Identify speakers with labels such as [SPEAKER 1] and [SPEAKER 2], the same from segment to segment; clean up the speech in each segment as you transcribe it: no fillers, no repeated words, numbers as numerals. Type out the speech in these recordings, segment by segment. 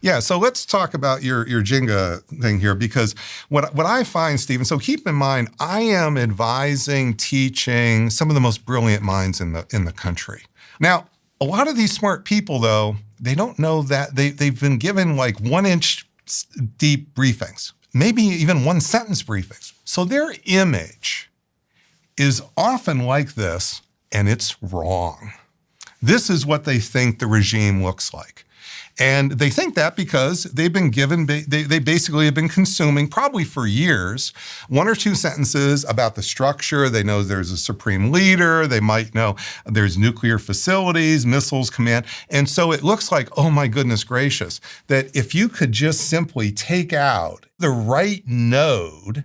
[SPEAKER 1] Yeah, so let's talk about your Jenga thing here, because what I find, Stephen, so keep in mind, I am advising, teaching some of the most brilliant minds in the country. Now, a lot of these smart people, though, they don't know that they've been given like 1-inch deep briefings, maybe even 1-sentence briefings. So their image is often like this, and it's wrong. This is what they think the regime looks like. And they think that because they've been given, they basically have been consuming, probably for years, 1 or 2 sentences about the structure. They know there's a supreme leader. They might know there's nuclear facilities, missiles command. And so it looks like, oh my goodness gracious, that if you could just simply take out the right node,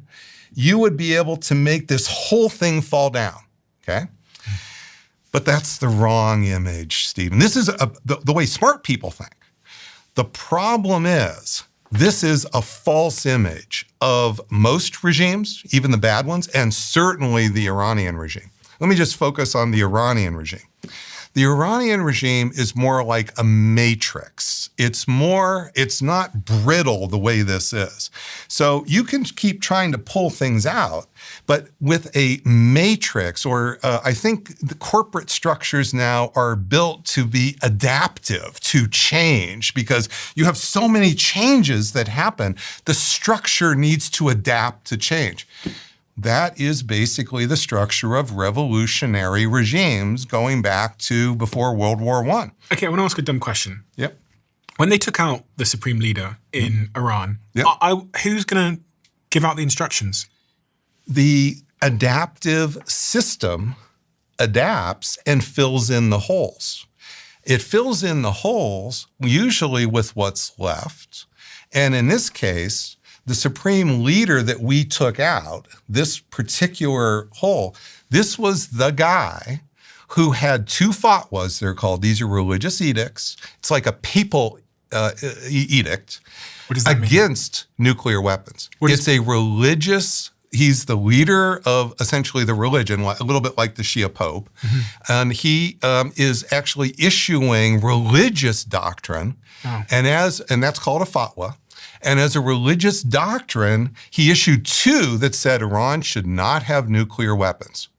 [SPEAKER 1] you would be able to make this whole thing fall down, okay? But that's the wrong image, Stephen. This is the way smart people think. The problem is, this is a false image of most regimes, even the bad ones, and certainly the Iranian regime. Let me just focus on the Iranian regime. The Iranian regime is more like a matrix. It's not brittle the way this is. So you can keep trying to pull things out, but with a matrix, or I think the corporate structures now are built to be adaptive to change, because you have so many changes that happen. The structure needs to adapt to change. That is basically the structure of revolutionary regimes going back to before World War I.
[SPEAKER 2] Okay, I want to ask a dumb question.
[SPEAKER 1] Yep.
[SPEAKER 2] When they took out the supreme leader in Iran,
[SPEAKER 1] Yep.
[SPEAKER 2] Who's going to give out the instructions?
[SPEAKER 1] The adaptive system adapts and fills in the holes. It fills in the holes usually with what's left. And in this case, the supreme leader that we took out, this particular hole, this was the guy who had 2 fatwas, they're called. These are religious edicts. It's like a papal edict against nuclear weapons. It's a religious, he's the leader of essentially the religion, a little bit like the Shia Pope. Mm-hmm. And he is actually issuing religious doctrine, and that's called a fatwa. And as a religious doctrine, he issued 2 that said Iran should not have nuclear weapons.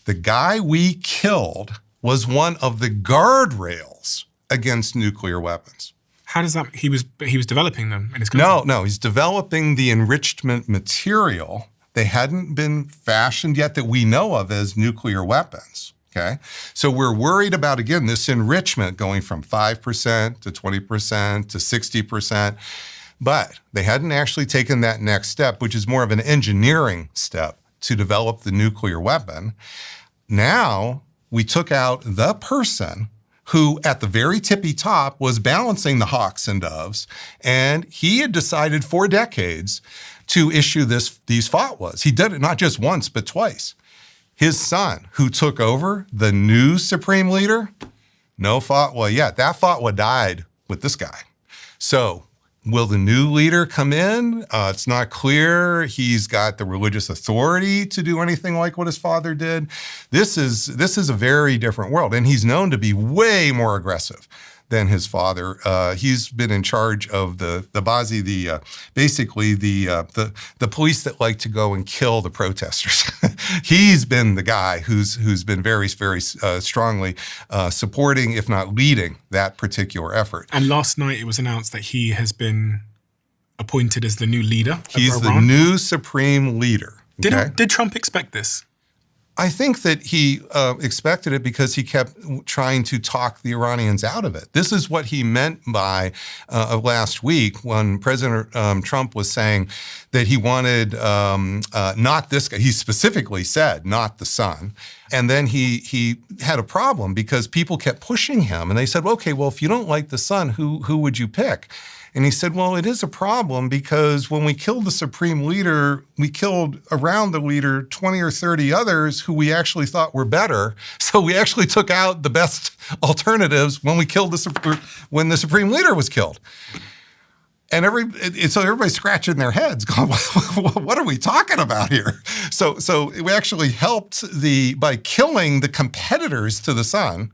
[SPEAKER 1] The guy we killed was one of the guardrails against nuclear weapons.
[SPEAKER 2] How does that, he was developing them in his country?
[SPEAKER 1] No, he's developing the enrichment material. They hadn't been fashioned yet that we know of as nuclear weapons. Okay, so we're worried about, again, this enrichment going from 5% to 20% to 60%. But they hadn't actually taken that next step, which is more of an engineering step to develop the nuclear weapon. Now we took out the person who at the very tippy top was balancing the hawks and doves, and he had decided for decades to issue these fatwas. He did it not just once, but twice. His son, who took over, the new supreme leader, no fatwa yet. That fatwa died with this guy. So will the new leader come in? It's not clear he's got the religious authority to do anything like what his father did. This is a very different world, and he's known to be way more aggressive than his father. He's been in charge of the Bazi, basically the police that like to go and kill the protesters. He's been the guy who's been very, very strongly supporting, if not leading, that particular effort.
[SPEAKER 2] And last night it was announced that he has been appointed as the new leader of Iran.
[SPEAKER 1] He's the new supreme leader. Okay?
[SPEAKER 2] Did Trump expect this?
[SPEAKER 1] I think that he expected it because he kept trying to talk the Iranians out of it. This is what he meant by last week when President Trump was saying that he wanted not this guy. He specifically said not the son. And then he had a problem because people kept pushing him. And they said, well, okay, well, if you don't like the son, who would you pick? And he said, well, it is a problem because when we killed the supreme leader, we killed around the leader 20 or 30 others who we actually thought were better. So we actually took out the best alternatives when we killed when the supreme leader was killed. And so everybody's scratching their heads going, what are we talking about here? So we actually helped by killing the competitors to the son.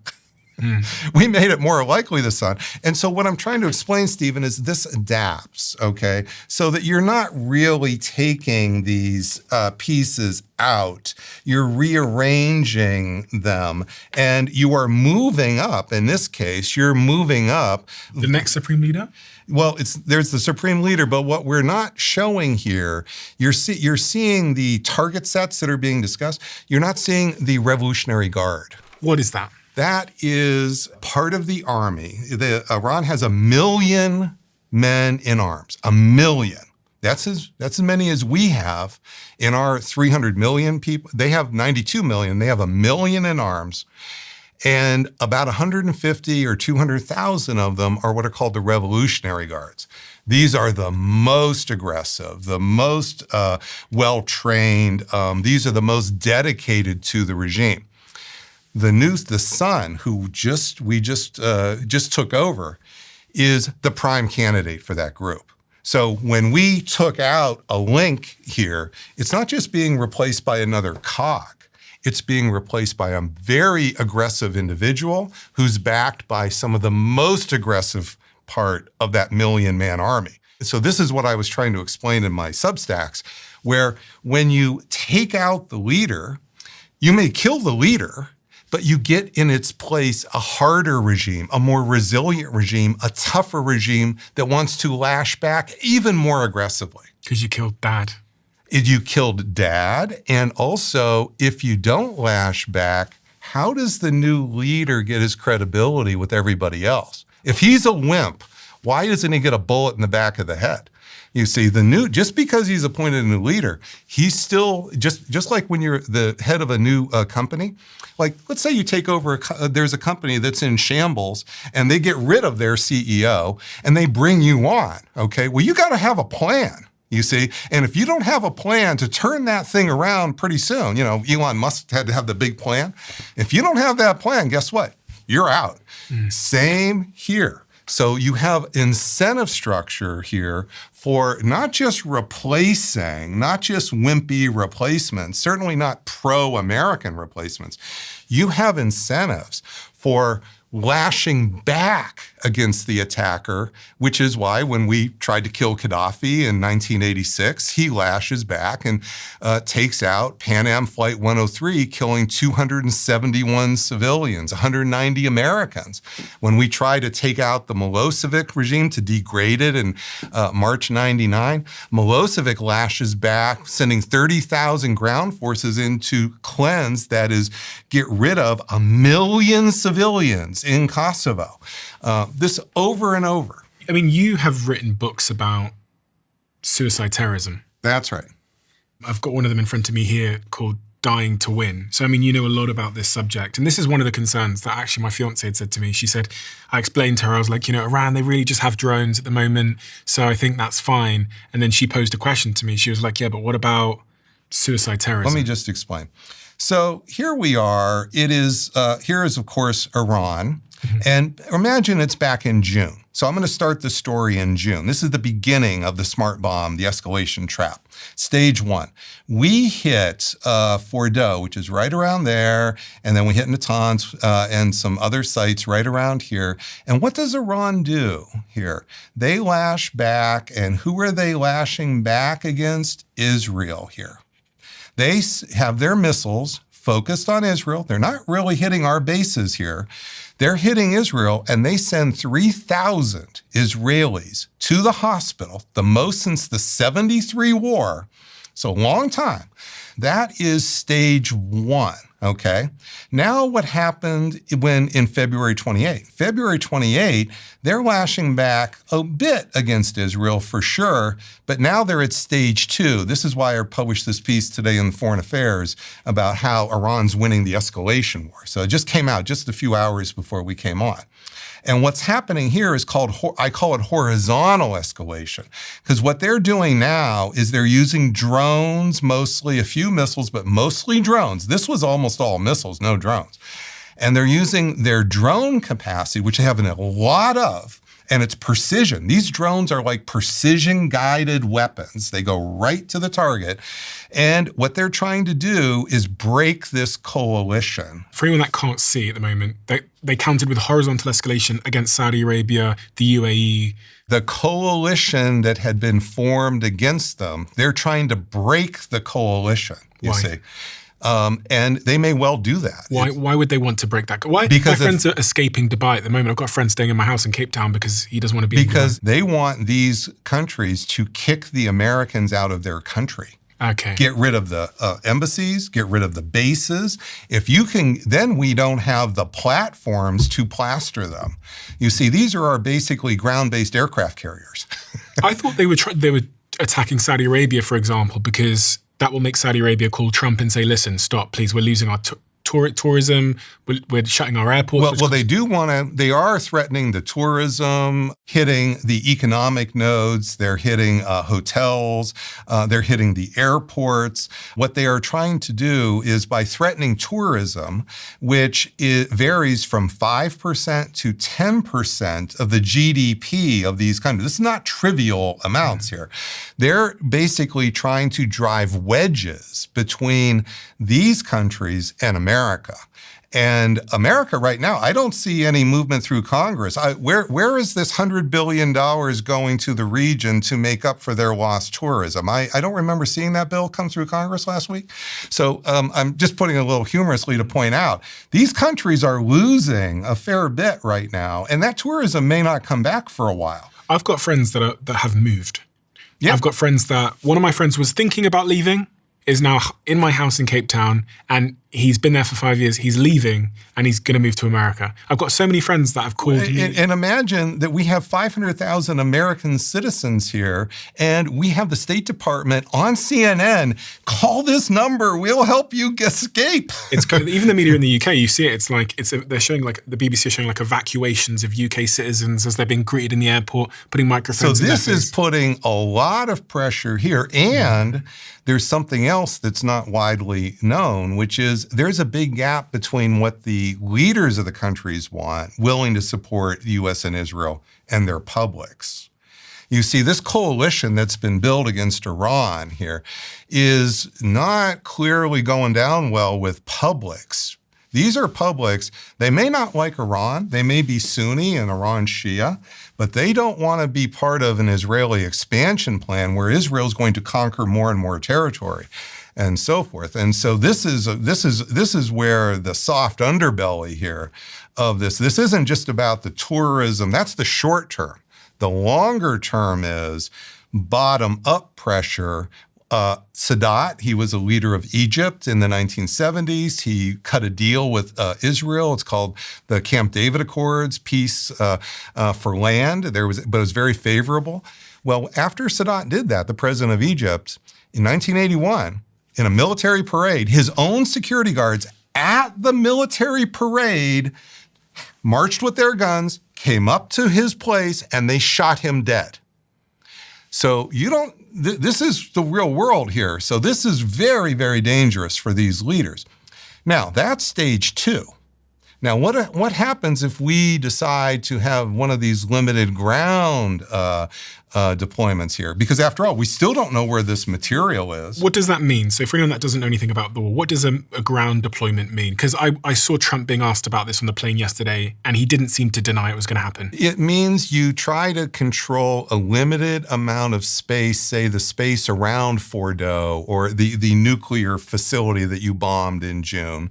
[SPEAKER 1] We made it more likely the sun. And so what I'm trying to explain, Stephen, is this adapts, okay? So that you're not really taking these pieces out. You're rearranging them and you are moving up. In this case, you're moving up.
[SPEAKER 2] The next supreme leader?
[SPEAKER 1] Well, there's the supreme leader, but what we're not showing here, you're seeing the target sets that are being discussed. You're not seeing the Revolutionary Guard.
[SPEAKER 2] What is that?
[SPEAKER 1] That is part of the army. Iran has 1 million men in arms. 1 million. That's as many as we have in our 300 million people. They have 92 million. They have 1 million in arms. And about 150 or 200,000 of them are what are called the Revolutionary Guards. These are the most aggressive, the most well-trained. These are the most dedicated to the regime. The son, who we just took over, is the prime candidate for that group. So when we took out a link here, it's not just being replaced by another cog. It's being replaced by a very aggressive individual who's backed by some of the most aggressive part of that 1 million-man army. So this is what I was trying to explain in my Substacks, where when you take out the leader, you may kill the leader, but you get in its place a harder regime, a more resilient regime, a tougher regime that wants to lash back even more aggressively.
[SPEAKER 2] Because you killed Dad.
[SPEAKER 1] You killed Dad, and also, if you don't lash back, how does the new leader get his credibility with everybody else? If he's a wimp, why doesn't he get a bullet in the back of the head? You see, just because he's appointed a new leader, he's still, just like when you're the head of a new company, like let's say you take over, there's a company that's in shambles and they get rid of their CEO and they bring you on, okay? Well, you got to have a plan. You see, and if you don't have a plan to turn that thing around pretty soon, Elon Musk had to have the big plan. If you don't have that plan, guess what? You're out. Same here. So you have incentive structure here for not just replacing, not just wimpy replacements, certainly not pro-American replacements. You have incentives for lashing back against the attacker, which is why when we tried to kill Gaddafi in 1986, he lashes back and takes out Pan Am Flight 103, killing 271 civilians, 190 Americans. When we tried to take out the Milosevic regime, to degrade it in March 99, Milosevic lashes back, sending 30,000 ground forces in to cleanse, that is, get rid of 1 million civilians in Kosovo. This over and over.
[SPEAKER 2] I mean, you have written books about suicide terrorism.
[SPEAKER 1] That's right.
[SPEAKER 2] I've got one of them in front of me here called Dying to Win. So, I mean, you know a lot about this subject. And this is one of the concerns that actually my fiance had said to me. She said, I explained to her, I was like, Iran, they really just have drones at the moment. So I think that's fine. And then she posed a question to me. She was like, yeah, but what about suicide terrorism?
[SPEAKER 1] Let me just explain. So here we are. Here is, of course, Iran. And imagine it's back in June. So I'm going to start the story in June. This is the beginning of the smart bomb, the escalation trap. Stage 1. We hit Fordo, which is right around there, and then we hit Natanz and some other sites right around here. And what does Iran do here? They lash back, and who are they lashing back against? Israel here. They have their missiles focused on Israel. They're not really hitting our bases here. They're hitting Israel, and they send 3,000 Israelis to the hospital, the most since the 73 war, so a long time. That is stage 1, okay? Now what happened when in February 28? February 28, they're lashing back a bit against Israel for sure, but now they're at stage 2. This is why I published this piece today in Foreign Affairs about how Iran's winning the escalation war. So it just came out just a few hours before we came on. And what's happening here is I call it horizontal escalation, because what they're doing now is they're using drones, mostly a few missiles, but mostly drones. This was almost all missiles, no drones. And they're using their drone capacity, which they have a lot of, And it's precision. These drones are like precision-guided weapons. They go right to the target. And what they're trying to do is break this coalition.
[SPEAKER 2] For anyone that can't see at the moment, they countered with horizontal escalation against Saudi Arabia, the UAE.
[SPEAKER 1] The coalition that had been formed against them, they're trying to break the coalition, you see. And they may well do that.
[SPEAKER 2] Why would they want to break that? Why?
[SPEAKER 1] Because
[SPEAKER 2] my friends are escaping Dubai at the moment. I've got a friend staying in my house in Cape Town because he doesn't want to be in Dubai.
[SPEAKER 1] Because they want these countries to kick the Americans out of their country.
[SPEAKER 2] Okay.
[SPEAKER 1] Get rid of the embassies, get rid of the bases. If you can, then we don't have the platforms to plaster them. You see, these are our basically ground-based aircraft carriers.
[SPEAKER 2] I thought they were attacking Saudi Arabia, for example, because that will make Saudi Arabia call Trump and say, listen, stop, please, we're losing our tourism, we're shutting our airports.
[SPEAKER 1] Well, they are threatening the tourism, hitting the economic nodes, they're hitting hotels, they're hitting the airports. What they are trying to do is by threatening tourism, which varies from 5% to 10% of the GDP of these countries. This is not trivial amounts here. They're basically trying to drive wedges between these countries and America. And America right now, I don't see any movement through Congress. Where is this $100 billion going to the region to make up for their lost tourism? I don't remember seeing that bill come through Congress last week. So I'm just putting a little humorously to point out, these countries are losing a fair bit right now, and that tourism may not come back for a while.
[SPEAKER 2] I've got friends that have moved.
[SPEAKER 1] Yeah.
[SPEAKER 2] I've got friends one of my friends was thinking about leaving, is now in my house in Cape Town, and he's been there for 5 years. He's leaving, and he's going to move to America. I've got so many friends that have called me.
[SPEAKER 1] And imagine that we have 500,000 American citizens here, and we have the State Department on CNN. Call this number. We'll help you escape.
[SPEAKER 2] It's even the media in the UK. You see it. They're showing the BBC is showing evacuations of UK citizens as they're being greeted in the airport, putting microphones.
[SPEAKER 1] So this is putting a lot of pressure here, and there's something else that's not widely known, which is there's a big gap between what the leaders of the countries want, willing to support the U.S. and Israel, and their publics. You see, this coalition that's been built against Iran here is not clearly going down well with publics. These are publics. They may not like Iran. They may be Sunni and Iran Shia, but they don't want to be part of an Israeli expansion plan where Israel is going to conquer more and more territory and so forth. And so this is where the soft underbelly here of this isn't just about the tourism. That's the short term. The longer term is bottom-up pressure. Sadat, he was a leader of Egypt in the 1970s. He cut a deal with Israel. It's called the Camp David Accords, peace for land. But it was very favorable. Well, after Sadat did that, the president of Egypt, in 1981, in a military parade, his own security guards at the military parade marched with their guns, came up to his place, and they shot him dead. So this is the real world here. So this is very, very dangerous for these leaders. Now, that's stage two. Now, what happens if we decide to have one of these limited ground deployments here? Because after all, we still don't know where this material is.
[SPEAKER 2] What does that mean? So for anyone that doesn't know anything about the war, what does a ground deployment mean? Because I saw Trump being asked about this on the plane yesterday, and he didn't seem to deny it was going to happen.
[SPEAKER 1] It means you try to control a limited amount of space, say the space around Fordo or the nuclear facility that you bombed in June,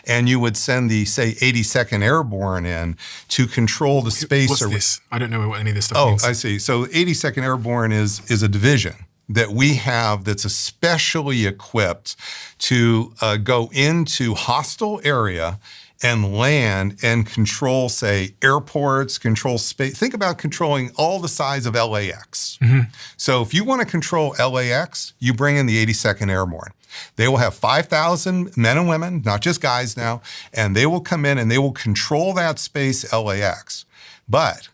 [SPEAKER 1] and you would send the, say, 82nd Airborne in to control the space.
[SPEAKER 2] What's this? I don't know what any of this stuff means.
[SPEAKER 1] Oh, I see. So 82nd Airborne is a division that we have that's especially equipped to go into hostile area and land and control, say, airports, control space. Think about controlling all the size of LAX. Mm-hmm. So if you want to control LAX, you bring in the 82nd Airborne. They will have 5,000 men and women, not just guys now, and they will come in and they will control that space, LAX. But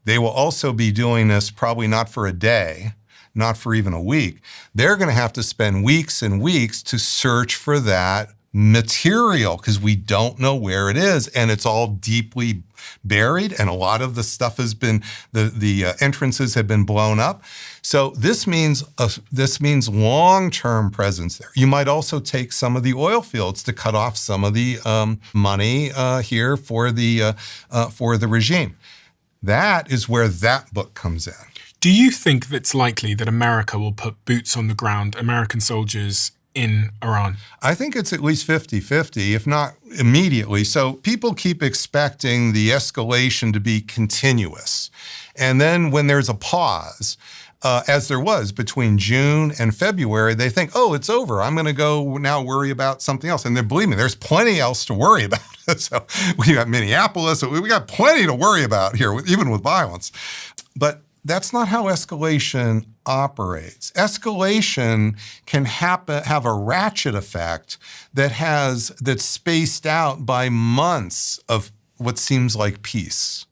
[SPEAKER 1] they will also be doing this probably not for a day, not for even a week. They're going to have to spend weeks and weeks to search for that material because we don't know where it is, and it's all deeply buried, and a lot of the stuff has been, the entrances have been blown up. So this means long-term presence there. You might also take some of the oil fields to cut off some of the money here for the regime. That is where that book comes in.
[SPEAKER 2] Do you think it's likely that America will put boots on the ground, American soldiers in Iran?
[SPEAKER 1] I think it's at least 50-50, if not immediately. So people keep expecting the escalation to be continuous. And then when there's a pause, as there was between June and February, they think, oh, it's over. I'm going to go now worry about something else. And then believe me, there's plenty else to worry about. So we got Minneapolis, so we got plenty to worry about here, even with violence. But that's not how escalation operates. Escalation can have a ratchet effect that's spaced out by months of what seems like peace,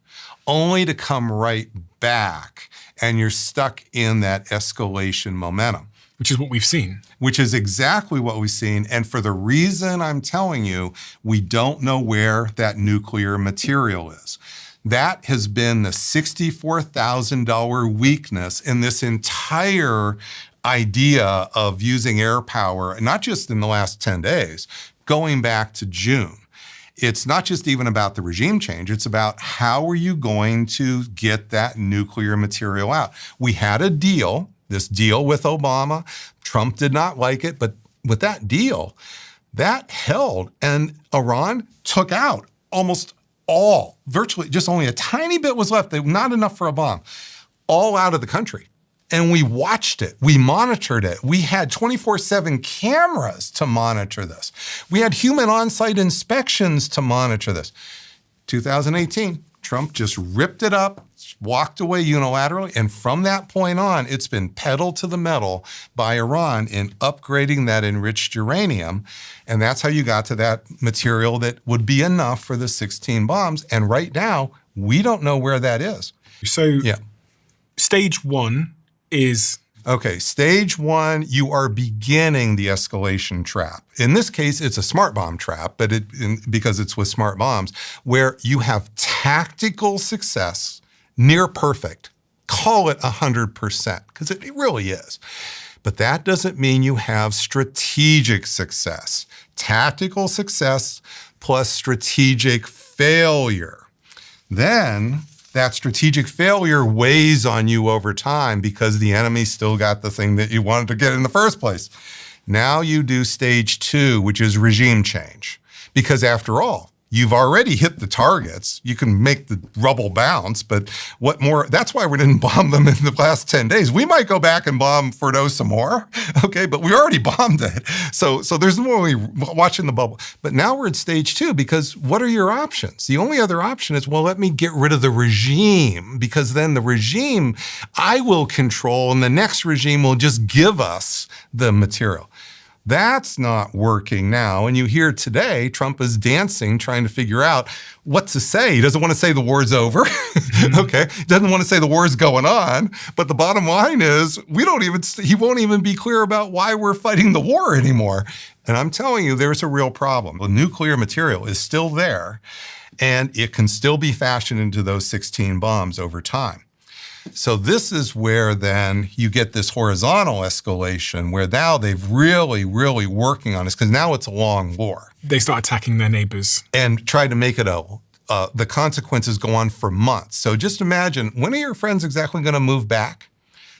[SPEAKER 1] only to come right back, and you're stuck in that escalation momentum.
[SPEAKER 2] Which is what we've seen.
[SPEAKER 1] Which is exactly what we've seen. And for the reason I'm telling you, we don't know where that nuclear material is. That has been the $64,000 weakness in this entire idea of using air power, not just in the last 10 days, going back to June. It's not just even about the regime change. It's about how are you going to get that nuclear material out? We had a deal, this deal with Obama. Trump did not like it, but with that deal, that held, and Iran took out almost all, virtually just only a tiny bit was left, not enough for a bomb, all out of the country. And we watched it, we monitored it. We had 24/7 cameras to monitor this. We had human on-site inspections to monitor this. 2018, Trump just ripped it up, walked away unilaterally, and from that point on, it's been pedal to the metal by Iran in upgrading that enriched uranium, and that's how you got to that material that would be enough for the 16 bombs, and right now, we don't know where that is.
[SPEAKER 2] So, yeah. Stage one is...
[SPEAKER 1] Okay, stage one, you are beginning the escalation trap. In this case, it's a smart bomb trap, but because it's with smart bombs, where you have tactical success, near perfect. Call it 100%, because it really is. But that doesn't mean you have strategic success. Tactical success plus strategic failure. Then that strategic failure weighs on you over time because the enemy still got the thing that you wanted to get in the first place. Now you do stage two, which is regime change. Because after all, you've already hit the targets. You can make the rubble bounce, but what more? That's why we didn't bomb them in the last 10 days. We might go back and bomb Fordo some more, okay? But we already bombed it. So there's no way watching the bubble. But now we're at stage two, because what are your options? The only other option is, well, let me get rid of the regime, because then the regime I will control, and the next regime will just give us the material. That's not working now. And you hear today, Trump is dancing, trying to figure out what to say. He doesn't want to say the war's over, okay? He doesn't want to say the war's going on. But the bottom line is, he won't even be clear about why we're fighting the war anymore. And I'm telling you, there's a real problem. The nuclear material is still there, and it can still be fashioned into those 16 bombs over time. So this is where then you get this horizontal escalation, where now they've really working on this, because now it's a long war.
[SPEAKER 2] They start attacking their neighbors.
[SPEAKER 1] And try to make it the consequences go on for months. So just imagine, when are your friends exactly going to move back?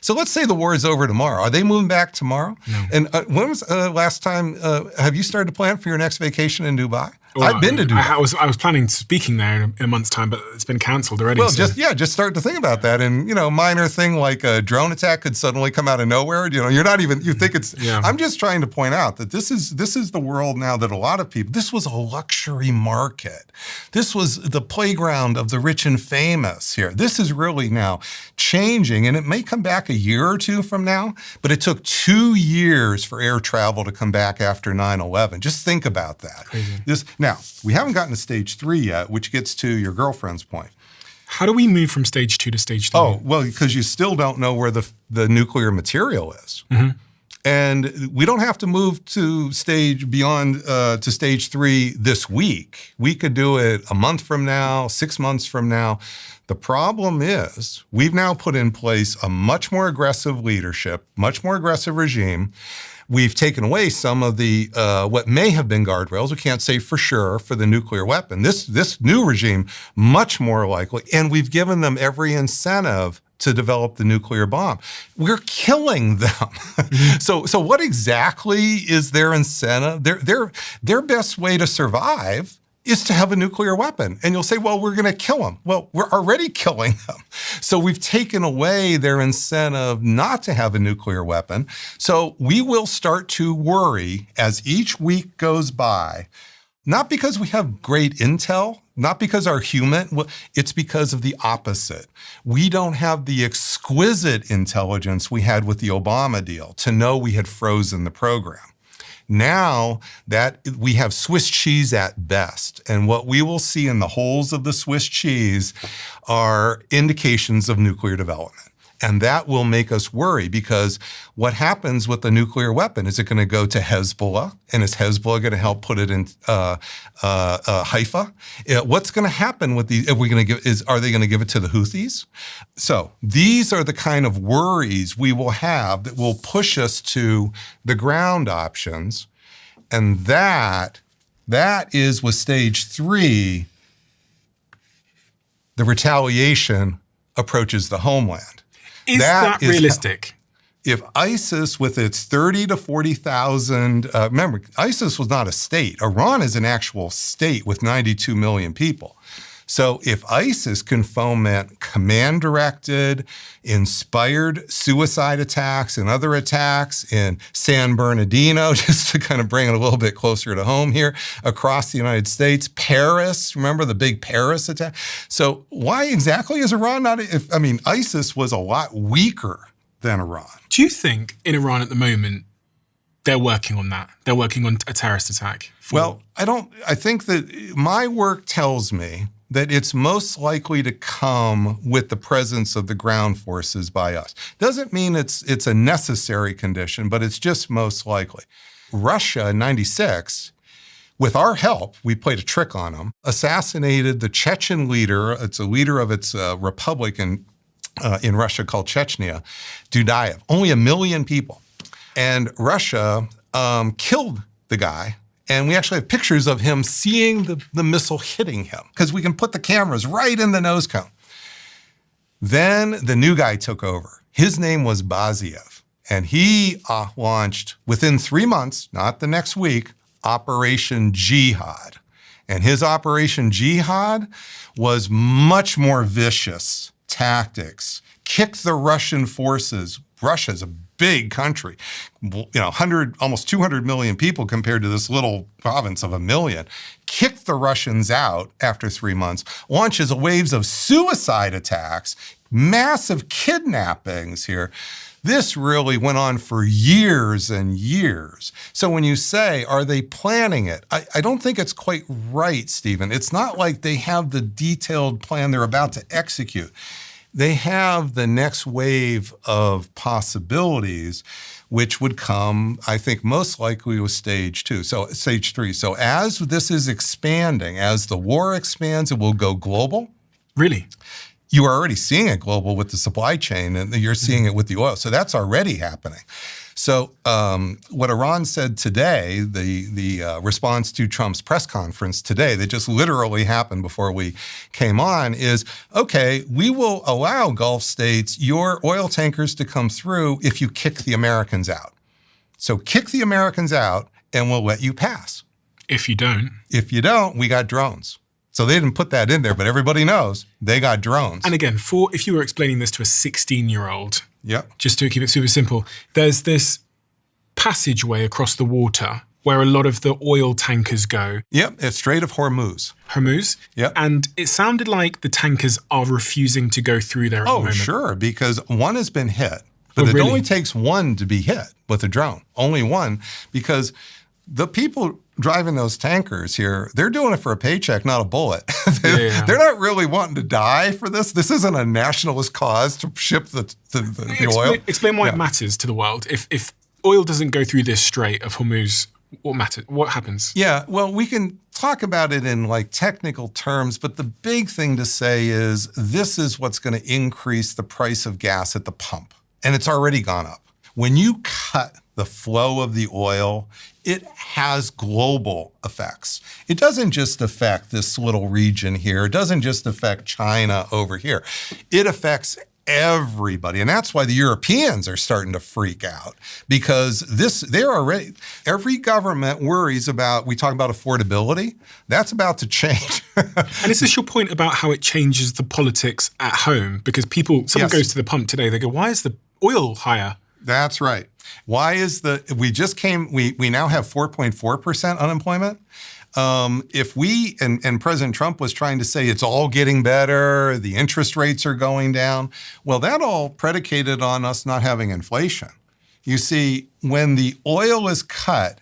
[SPEAKER 1] So let's say the war is over tomorrow. Are they moving back tomorrow?
[SPEAKER 2] No.
[SPEAKER 1] And when was last time, have you started to plan for your next vacation in Dubai? Well, I've been to Dubai.
[SPEAKER 2] I was planning speaking there in a month's time, but it's been canceled already.
[SPEAKER 1] Well,
[SPEAKER 2] so.
[SPEAKER 1] just start to think about that. And, minor thing like a drone attack could suddenly come out of nowhere. You're not even, you think it's,
[SPEAKER 2] yeah.
[SPEAKER 1] I'm just trying to point out that this is the world now that a lot of people, this was a luxury market. This was the playground of the rich and famous here. This is really now changing, and it may come back a year or two from now, but it took 2 years for air travel to come back after 9/11. Just think about that.
[SPEAKER 2] Crazy.
[SPEAKER 1] Now, we haven't gotten to stage 3 yet, which gets to your girlfriend's point.
[SPEAKER 2] How do we move from stage 2 to stage 3?
[SPEAKER 1] Oh, well, because you still don't know where the nuclear material is.
[SPEAKER 2] Mm-hmm.
[SPEAKER 1] And we don't have to move to stage 3 this week. We could do it a month from now, 6 months from now. The problem is we've now put in place a much more aggressive leadership, much more aggressive regime. We've taken away some of the what may have been guardrails. We can't say for sure for the nuclear weapon. This new regime, much more likely, and we've given them every incentive to develop the nuclear bomb. We're killing them. So what exactly is their incentive? Their best way to survive is to have a nuclear weapon. And you'll say, well, we're going to kill them. Well, we're already killing them. So we've taken away their incentive not to have a nuclear weapon. So we will start to worry as each week goes by, not because we have great intel, not because our human, it's because of the opposite. We don't have the exquisite intelligence we had with the Obama deal to know we had frozen the program. Now that we have Swiss cheese at best, and what we will see in the holes of the Swiss cheese are indications of nuclear development. And that will make us worry, because what happens with the nuclear weapon? Is it going to go to Hezbollah? And is Hezbollah going to help put it in Haifa? What's going to happen with these? Are they going to give it to the Houthis? So these are the kind of worries we will have that will push us to the ground options. And that is with stage 3, the retaliation approaches the homeland.
[SPEAKER 2] Is that realistic?
[SPEAKER 1] If ISIS, with its 30 to 40,000, remember, ISIS was not a state. Iran is an actual state with 92 million people. So if ISIS can foment command-directed, inspired suicide attacks and other attacks in San Bernardino, just to kind of bring it a little bit closer to home here, across the United States, Paris, remember the big Paris attack? So why exactly is Iran not, ISIS was a lot weaker than Iran.
[SPEAKER 2] Do you think in Iran at the moment, they're working on that? They're working on a terrorist attack?
[SPEAKER 1] Well, I think that my work tells me that it's most likely to come with the presence of the ground forces by us. Doesn't mean it's a necessary condition, but it's just most likely. Russia in '96, with our help, we played a trick on them, assassinated the Chechen leader. It's a leader of its republic in Russia called Chechnya, Dudayev. Only 1 million people. And Russia killed the guy. And we actually have pictures of him seeing the missile hitting him, because we can put the cameras right in the nose cone. Then the new guy took over. His name was Baziev. And he launched, within 3 months, not the next week, Operation Jihad. And his Operation Jihad was much more vicious tactics, kicked the Russian forces. Russia's a big country, almost 200 million people compared to this little province of 1 million, kicked the Russians out after 3 months, launches waves of suicide attacks, massive kidnappings here. This really went on for years and years. So when you say, are they planning it? I don't think it's quite right, Stephen. It's not like they have the detailed plan they're about to execute. They have the next wave of possibilities, which would come, I think, most likely with stage 2, so stage 3. So as this is expanding, as the war expands, it will go global.
[SPEAKER 2] Really?
[SPEAKER 1] You are already seeing it global with the supply chain, and you're seeing it with the oil. So that's already happening. So what Iran said today, the response to Trump's press conference today, that just literally happened before we came on, is, okay, we will allow Gulf states your oil tankers to come through if you kick the Americans out. So kick the Americans out and we'll let you pass.
[SPEAKER 2] If you don't.
[SPEAKER 1] If you don't, we got drones. So they didn't put that in there, but everybody knows they got drones.
[SPEAKER 2] And again, if you were explaining this to a 16-year-old,
[SPEAKER 1] yep,
[SPEAKER 2] just to keep it super simple, there's this passageway across the water where a lot of the oil tankers go.
[SPEAKER 1] Yep, it's Strait of Hormuz.
[SPEAKER 2] Hormuz?
[SPEAKER 1] Yep.
[SPEAKER 2] And it sounded like the tankers are refusing to go through there at the moment.
[SPEAKER 1] Oh, sure, because one has been hit. But it only takes one to be hit with a drone. Only one, because the people driving those tankers here, they're doing it for a paycheck, not a bullet. They're not really wanting to die for this. This isn't a nationalist cause to ship the oil.
[SPEAKER 2] Explain why it matters to the world. If oil doesn't go through this Strait of Hormuz, what matters? What happens?
[SPEAKER 1] Yeah, well, we can talk about it in like technical terms, but the big thing to say is this is what's going to increase the price of gas at the pump. And it's already gone up. When you cut the flow of the oil, it has global effects. It doesn't just affect this little region here. It doesn't just affect China over here. It affects everybody. And that's why the Europeans are starting to freak out, because they're already, every government worries about, we talk about affordability, that's about to change.
[SPEAKER 2] And is this your point about how it changes the politics at home? Because someone goes to the pump today, they go, why is the oil higher?
[SPEAKER 1] That's right. Why is we now have 4.4% unemployment. And President Trump was trying to say it's all getting better, the interest rates are going down. Well, that all predicated on us not having inflation. You see, when the oil is cut,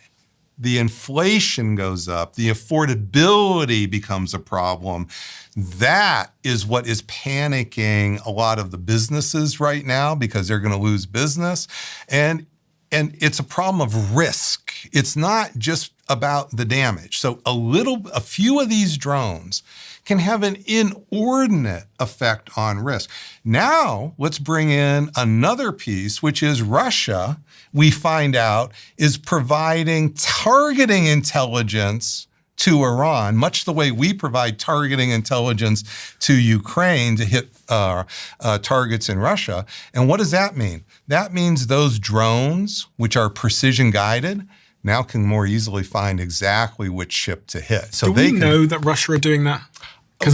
[SPEAKER 1] the inflation goes up, the affordability becomes a problem. That is what is panicking a lot of the businesses right now, because they're going to lose business. And it's a problem of risk. It's not just about the damage. So a few of these drones can have an inordinate effect on risk. Now, let's bring in another piece, which is Russia, we find out, is providing targeting intelligence to Iran, much the way we provide targeting intelligence to Ukraine to hit targets in Russia. And what does that mean? That means those drones, which are precision guided, now can more easily find exactly which ship to hit. So
[SPEAKER 2] do we know that Russia are doing that?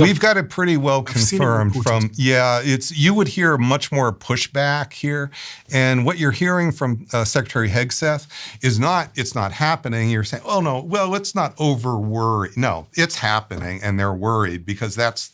[SPEAKER 1] We've got it pretty well confirmed from, you would hear much more pushback here. And what you're hearing from Secretary Hegseth is it's not happening. You're saying, oh no, well, let's not over worry. No, it's happening and they're worried, because that's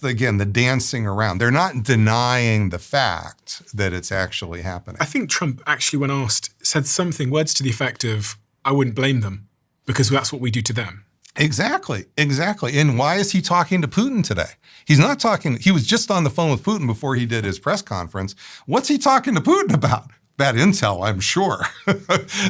[SPEAKER 1] again, the dancing around. They're not denying the fact that it's actually happening.
[SPEAKER 2] I think Trump actually, when asked, said words to the effect of, I wouldn't blame them because that's what we do to them.
[SPEAKER 1] Exactly. And why is he talking to Putin today? He's not talking, he was just on the phone with Putin before he did his press conference. What's he talking to Putin about? Bad intel, I'm sure.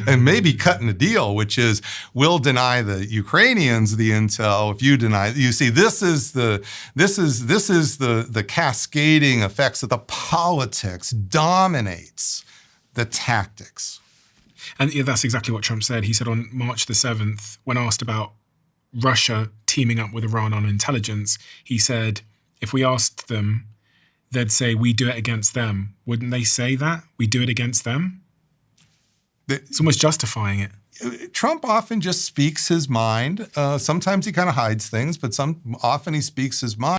[SPEAKER 1] And maybe cutting a deal, which is, we'll deny the Ukrainians the intel if you deny. You see, this is the cascading effects of the politics dominates the tactics.
[SPEAKER 2] And that's exactly what Trump said. He said on March the 7th, when asked about Russia teaming up with Iran on intelligence, he said, if we asked them, they'd say, we do it against them. Wouldn't they say that? We do it against them? It's almost justifying it.
[SPEAKER 1] Trump often just speaks his mind. Sometimes he kind of hides things, but often he speaks his mind.